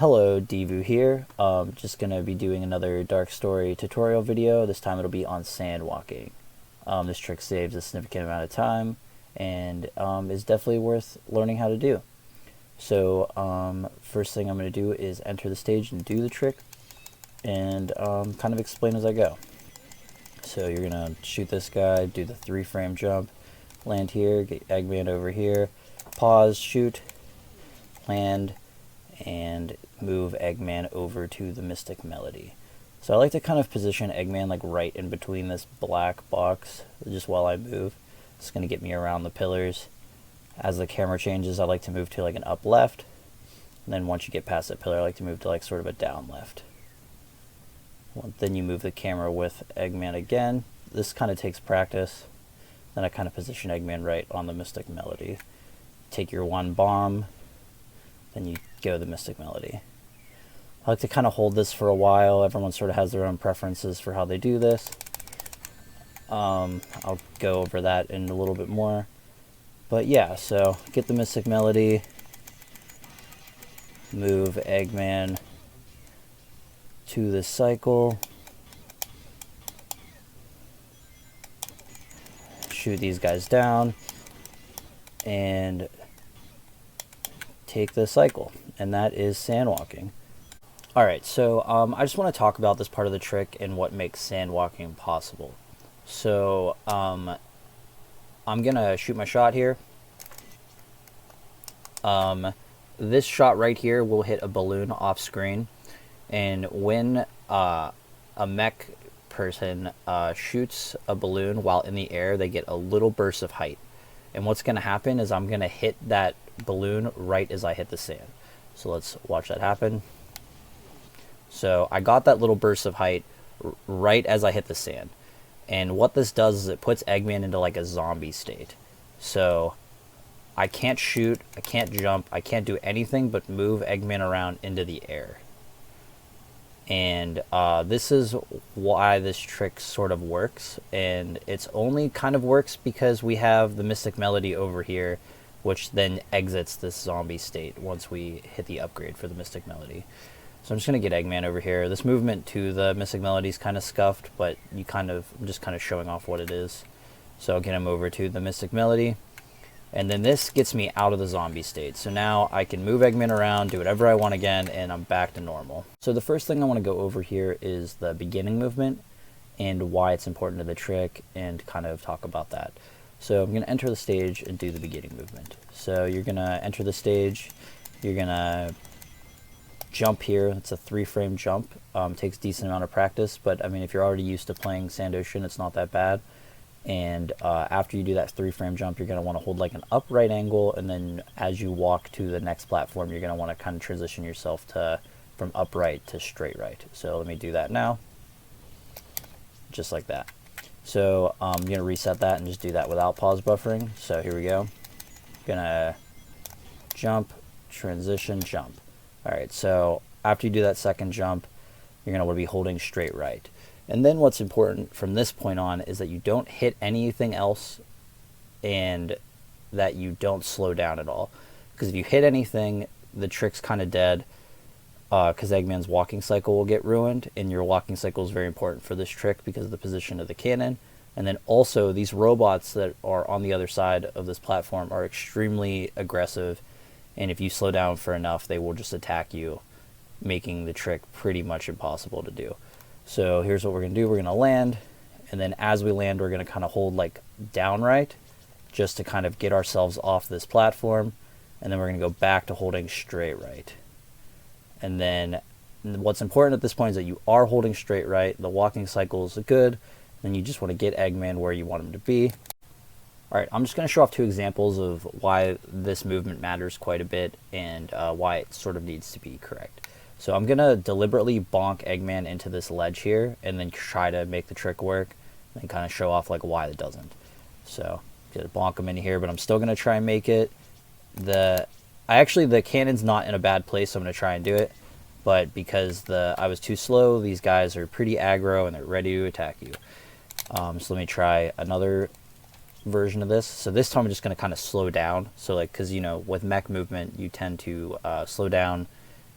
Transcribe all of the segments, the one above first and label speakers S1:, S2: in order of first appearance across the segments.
S1: Hello, Divu here. Just gonna be doing another Dark Story tutorial video. This time it'll be on sandwalking. This trick saves a significant amount of time and is definitely worth learning how to do. So first thing I'm gonna do is enter the stage and do the trick and kind of explain as I go. So you're gonna shoot this guy, do the 3-frame jump, land here, get Eggman over here, pause, shoot, land, and move Eggman over to the Mystic Melody. So I like to kind of position Eggman like right in between this black box just while I move. It's going to get me around the pillars. As the camera changes, I like to move to like an up left. And then once you get past that pillar, I like to move to like sort of a down left. Then you move the camera with Eggman again. This kind of takes practice. Then I kind of position Eggman right on the Mystic Melody. Take your one bomb, then you go the Mystic Melody. I like to kind of hold this for a while. Everyone sort of has their own preferences for how they do this. I'll go over that in a little bit more. But yeah, so get the Mystic Melody, move Eggman to the cycle, shoot these guys down, and take the cycle. And that is sandwalking. Alright, so I just want to talk about this part of the trick and what makes sandwalking possible. So I'm gonna shoot my shot here. This shot right here will hit a balloon off screen, and when a mech person shoots a balloon while in the air, they get a little burst of height. And what's gonna happen is I'm gonna hit that balloon right as I hit the sand. So let's watch that happen. So I got that little burst of height right as I hit the sand. And what this does is it puts Eggman into like a zombie state. So I can't shoot, I can't jump, I can't do anything but move Eggman around into the air. And this is why this trick sort of works. And it's only kind of works because we have the Mystic Melody over here, which then exits this zombie state once we hit the upgrade for the Mystic Melody. So I'm just going to get Eggman over here. This movement to the Mystic Melody is kind of scuffed, but I'm just kind of showing off what it is. So I'll get him over to the Mystic Melody. And then this gets me out of the zombie state. So now I can move Eggman around, do whatever I want again, and I'm back to normal. So the first thing I want to go over here is the beginning movement and why it's important to the trick, and kind of talk about that. So I'm going to enter the stage and do the beginning movement. So you're going to enter the stage, you're going to jump here. It's a 3-frame jump. Takes a decent amount of practice, but I mean, if you're already used to playing Sand Ocean, it's not that bad. And after you do that 3-frame jump, you're going to want to hold like an upright angle, and then as you walk to the next platform, you're going to want to kind of transition yourself from upright to straight right. So let me do that now, just like that. So I'm going to reset that and just do that without pause buffering. So here we go. Gonna jump, transition, jump. Alright, so after you do that second jump, you're going to want to be holding straight right. And then what's important from this point on is that you don't hit anything else and that you don't slow down at all. Because if you hit anything, the trick's kind of dead, because Eggman's walking cycle will get ruined, and your walking cycle is very important for this trick because of the position of the cannon. And then also, these robots that are on the other side of this platform are extremely aggressive, and if you slow down for enough, they will just attack you, making the trick pretty much impossible to do. So here's what we're going to do. We're going to land, and then as we land, we're going to kind of hold like down right, just to kind of get ourselves off this platform, and then we're going to go back to holding straight right. And then what's important at this point is that you are holding straight right, the walking cycle is good, and you just want to get Eggman where you want him to be. Alright, I'm just going to show off 2 examples of why this movement matters quite a bit, and why it sort of needs to be correct. So I'm going to deliberately bonk Eggman into this ledge here, and then try to make the trick work, and kind of show off like why it doesn't. So, I'm going to bonk him in here, but I'm still going to try and make it. The cannon's not in a bad place, so I'm going to try and do it. But because I was too slow, these guys are pretty aggro, and they're ready to attack you. So let me try another version of this. So this time I'm just going to kind of slow down. So like, because you know, with mech movement, you tend to slow down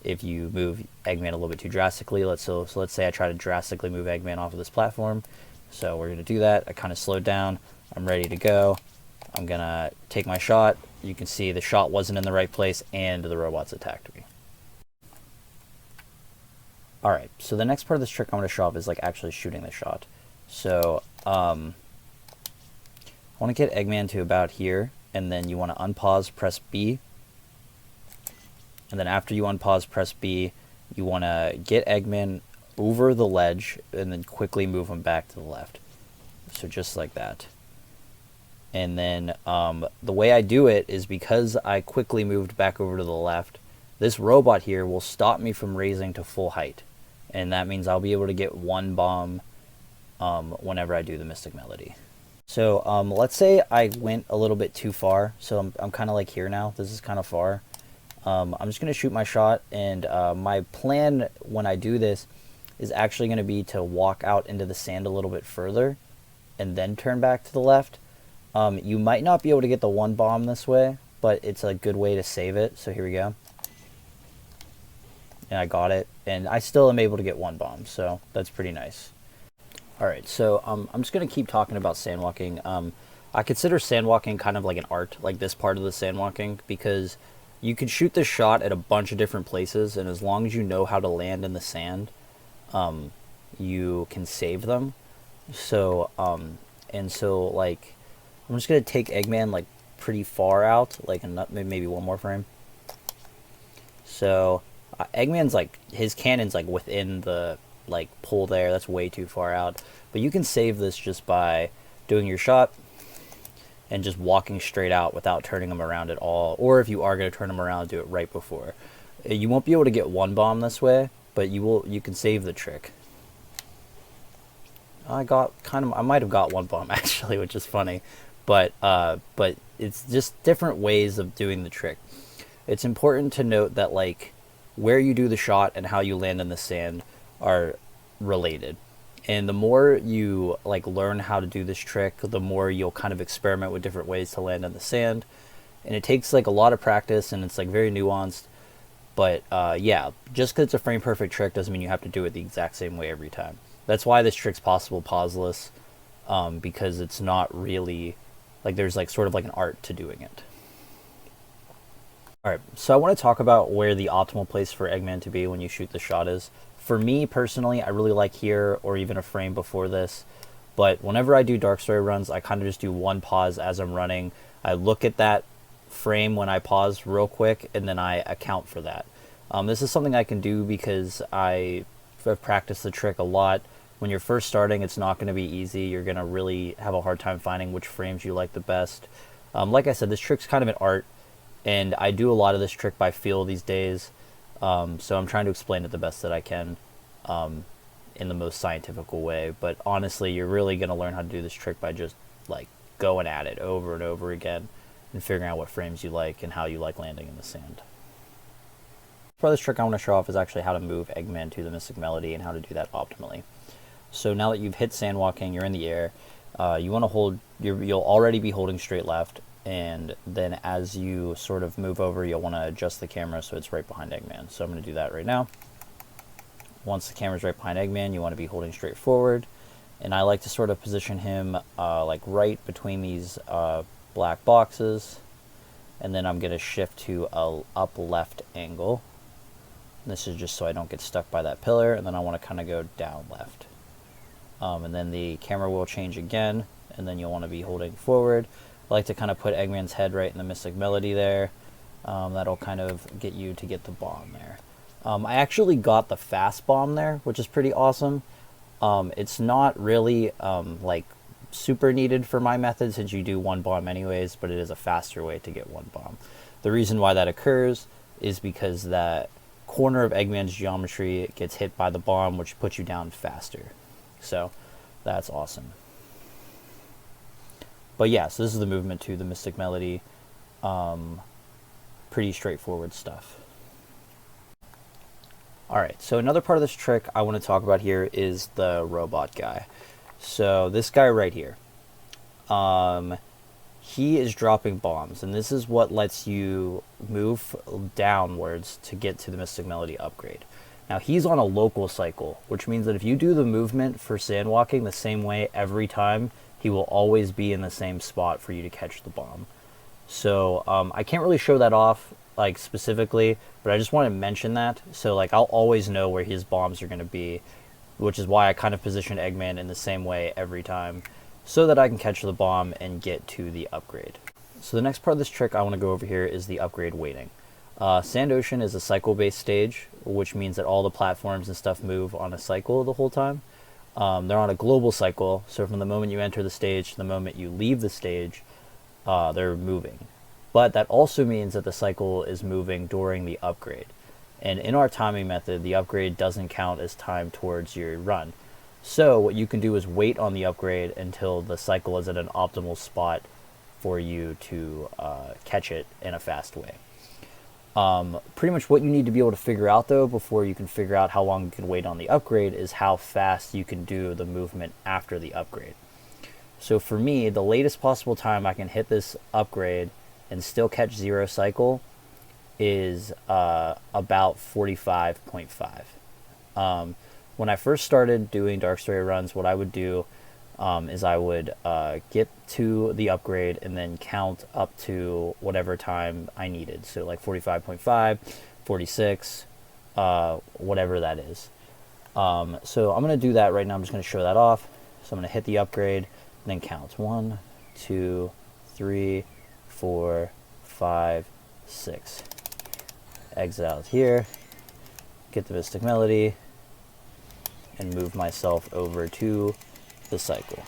S1: if you move Eggman a little bit too drastically. So let's say I try to drastically move Eggman off of this platform. So we're going to do that. I kind of slowed down. I'm ready to go. I'm going to take my shot. You can see the shot wasn't in the right place and the robots attacked me. Alright, so the next part of this trick I'm going to show off is like actually shooting the shot. So I want to get Eggman to about here, and then you want to unpause, press B. And then after you unpause, press B, you want to get Eggman over the ledge and then quickly move him back to the left. So just like that. And then the way I do it is because I quickly moved back over to the left, this robot here will stop me from raising to full height. And that means I'll be able to get one bomb whenever I do the Mystic Melody. So let's say I went a little bit too far. So I'm kind of like here now. This is kind of far. I'm just going to shoot my shot, and my plan when I do this is actually going to be to walk out into the sand a little bit further and then turn back to the left. You might not be able to get the one bomb this way, but it's a good way to save it. So here we go. And I got it, and I still am able to get one bomb, so that's pretty nice. Alright, so I'm just going to keep talking about sandwalking. I consider sandwalking kind of like an art, like this part of the sandwalking, because you can shoot this shot at a bunch of different places, and as long as you know how to land in the sand, you can save them. So, like, I'm just going to take Eggman, like, pretty far out, like, maybe one more frame. So, Eggman's, like, his cannon's, like, within the, like, pull there. That's way too far out. But you can save this just by doing your shot and just walking straight out without turning them around at all. Or if you are going to turn them around, do it right before. You won't be able to get one bomb this way, but you can save the trick. I might have got one bomb actually, which is funny. But it's just different ways of doing the trick. It's important to note that, like, where you do the shot and how you land in the sand are related. And the more you, like, learn how to do this trick, the more you'll kind of experiment with different ways to land in the sand. And it takes, like, a lot of practice, and it's, like, very nuanced. But yeah, just because it's a frame perfect trick doesn't mean you have to do it the exact same way every time. That's why this trick's possible pauseless, because it's not really, like, there's, like, sort of like an art to doing it. Alright, so I want to talk about where the optimal place for Eggman to be when you shoot the shot is. For me, personally, I really like here, or even a frame before this. But whenever I do Dark Story runs, I kind of just do one pause as I'm running. I look at that frame when I pause real quick, and then I account for that. This is something I can do because I've practiced the trick a lot. When you're first starting, it's not going to be easy. You're going to really have a hard time finding which frames you like the best. Like I said, this trick's kind of an art, and I do a lot of this trick by feel these days. So I'm trying to explain it the best that I can in the most scientific way. But honestly, you're really going to learn how to do this trick by just, like, going at it over and over again and figuring out what frames you like and how you like landing in the sand. Part of this trick I want to show off is actually how to move Eggman to the Mystic Melody and how to do that optimally. So now that you've hit sandwalking, you're in the air, you want to hold, you'll already be holding straight left, and then as you sort of move over, you'll want to adjust the camera so it's right behind Eggman. So I'm going to do that right now. Once the camera's right behind Eggman, you want to be holding straight forward, and I like to sort of position him like right between these black boxes, and then I'm going to shift to a up left angle. This is just so I don't get stuck by that pillar, and then I want to kind of go down left. And then the camera will change again, and then you'll want to be holding forward. I like to kind of put Eggman's head right in the Mystic Melody there. That'll kind of get you to get the bomb there. I actually got the fast bomb there, which is pretty awesome. It's not really like super needed for my method since you do one bomb anyways, but it is a faster way to get one bomb. The reason why that occurs is because that corner of Eggman's geometry gets hit by the bomb, which puts you down faster. So that's awesome. But yeah, so this is the movement to the Mystic Melody. Pretty straightforward stuff. Alright, so another part of this trick I want to talk about here is the robot guy. So this guy right here. he is dropping bombs, and this is what lets you move downwards to get to the Mystic Melody upgrade. Now he's on a local cycle, which means that if you do the movement for sandwalking the same way every time, he will always be in the same spot for you to catch the bomb. So I can't really show that off like specifically, but I just want to mention that. So like I'll always know where his bombs are going to be, which is why I kind of position Eggman in the same way every time, so that I can catch the bomb and get to the upgrade. So the next part of this trick I want to go over here is the upgrade waiting. Sand Ocean is a cycle-based stage, which means that all the platforms and stuff move on a cycle the whole time. They're on a global cycle, so from the moment you enter the stage to the moment you leave the stage, they're moving. But that also means that the cycle is moving during the upgrade. And in our timing method, the upgrade doesn't count as time towards your run. So what you can do is wait on the upgrade until the cycle is at an optimal spot for you to catch it in a fast way. Pretty much what you need to be able to figure out, though, before you can figure out how long you can wait on the upgrade, is how fast you can do the movement after the upgrade. So for me, the latest possible time I can hit this upgrade and still catch 0 cycle is about 45.5. When I first started doing Dark Story runs, what I would do is I would get to the upgrade and then count up to whatever time I needed. So like 45.5, 46, whatever that is. So I'm going to do that right now. I'm just going to show that off. So I'm going to hit the upgrade and then count. 1, 2, 3, 4, 5, 6. Exit out here, get the Mystic Melody, and move myself over to the cycle.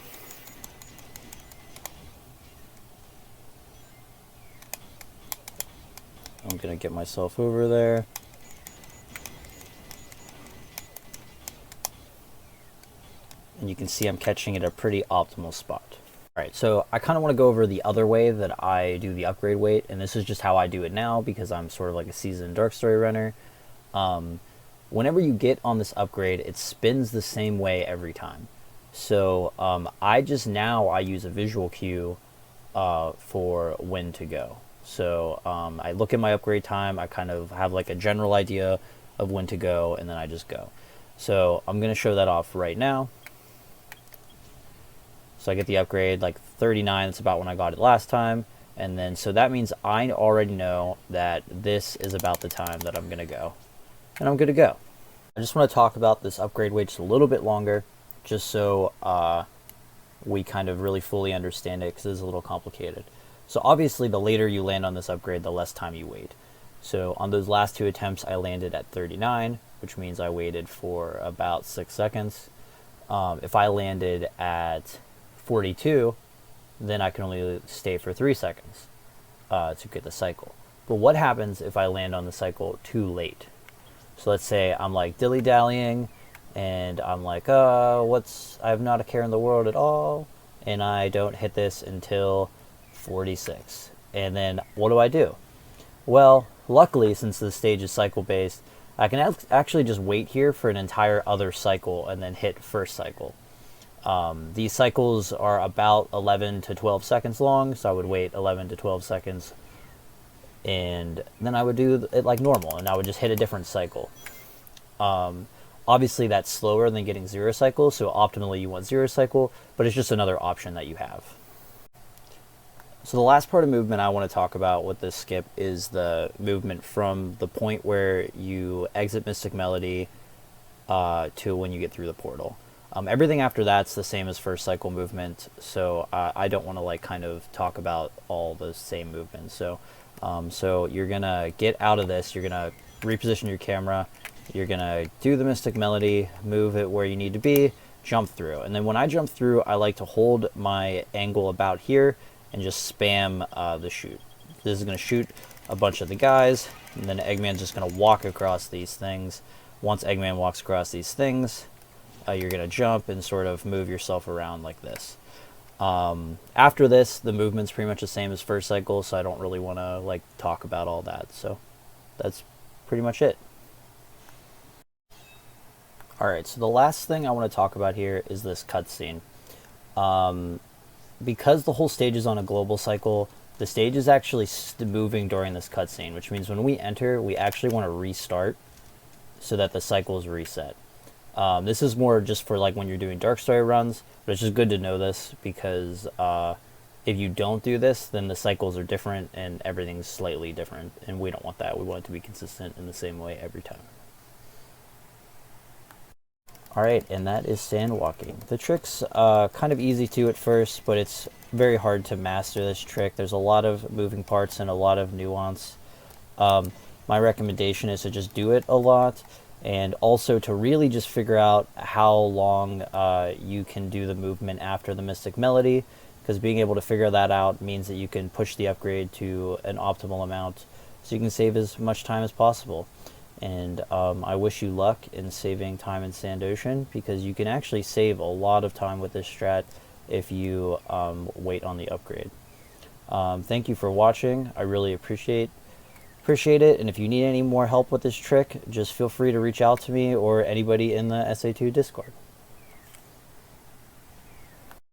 S1: I'm going to get myself over there. And you can see I'm catching it at a pretty optimal spot. Alright, so I kind of want to go over the other way that I do the upgrade wait, and this is just how I do it now because I'm sort of like a seasoned Dark Story runner. Whenever you get on this upgrade, it spins the same way every time. So I use a visual cue for when to go. So I look at my upgrade time, I kind of have like a general idea of when to go, and then I just go. So I'm going to show that off right now. So I get the upgrade like 39, that's about when I got it last time. And then, so that means I already know that this is about the time that I'm going to go. And I'm good to go. I just want to talk about this upgrade wait just a little bit longer, just so we kind of really fully understand it, because it's a little complicated. So obviously the later you land on this upgrade, the less time you wait. So on those last 2 attempts, I landed at 39, which means I waited for about 6 seconds. If I landed at 42, then I can only stay for 3 seconds to get the cycle. But what happens if I land on the cycle too late? So let's say I'm like dilly-dallying, and I'm like, I have not a care in the world at all, and I don't hit this until 46. And then what do? Well, luckily, since the stage is cycle-based, I can actually just wait here for an entire other cycle and then hit first cycle. These cycles are about 11 to 12 seconds long, so I would wait 11 to 12 seconds, and then I would do it like normal, and I would just hit a different cycle. Obviously that's slower than getting 0 cycle, so optimally you want 0 cycle, but it's just another option that you have. So the last part of movement I want to talk about with this skip is the movement from the point where you exit Mystic Melody to when you get through the portal. Everything after that's the same as first cycle movement, so I don't want to like kind of talk about all the same movements. So you're gonna get out of this, you're gonna reposition your camera, you're gonna do the Mystic Melody, move it where you need to be, jump through. And then when I jump through, I like to hold my angle about here and just spam the shoot. This is gonna shoot a bunch of the guys, and then Eggman's just gonna walk across these things. Once Eggman walks across these things, you're going to jump and sort of move yourself around like this. After this, the movement's pretty much the same as first cycle, so I don't really want to like talk about all that. So that's pretty much it. Alright, so the last thing I want to talk about here is this cutscene. because the whole stage is on a global cycle, the stage is actually moving during this cutscene, which means when we enter, we actually want to restart so that the cycle is reset. This is more just for like when you're doing dark story runs, but it's just good to know this because if you don't do this, then the cycles are different and everything's slightly different, and we don't want that. We want it to be consistent in the same way every time. Alright, and that is sandwalking. The trick's kind of easy to at first, but it's very hard to master this trick. There's a lot of moving parts and a lot of nuance. My recommendation is to just do it a lot, and also to really just figure out how long you can do the movement after the Mystic Melody, because being able to figure that out means that you can push the upgrade to an optimal amount so you can save as much time as possible. And I wish you luck in saving time in Sand Ocean, because you can actually save a lot of time with this strat if you wait on the upgrade. Thank you for watching. I really appreciate it, and if you need any more help with this trick, just feel free to reach out to me or anybody in the SA2 Discord.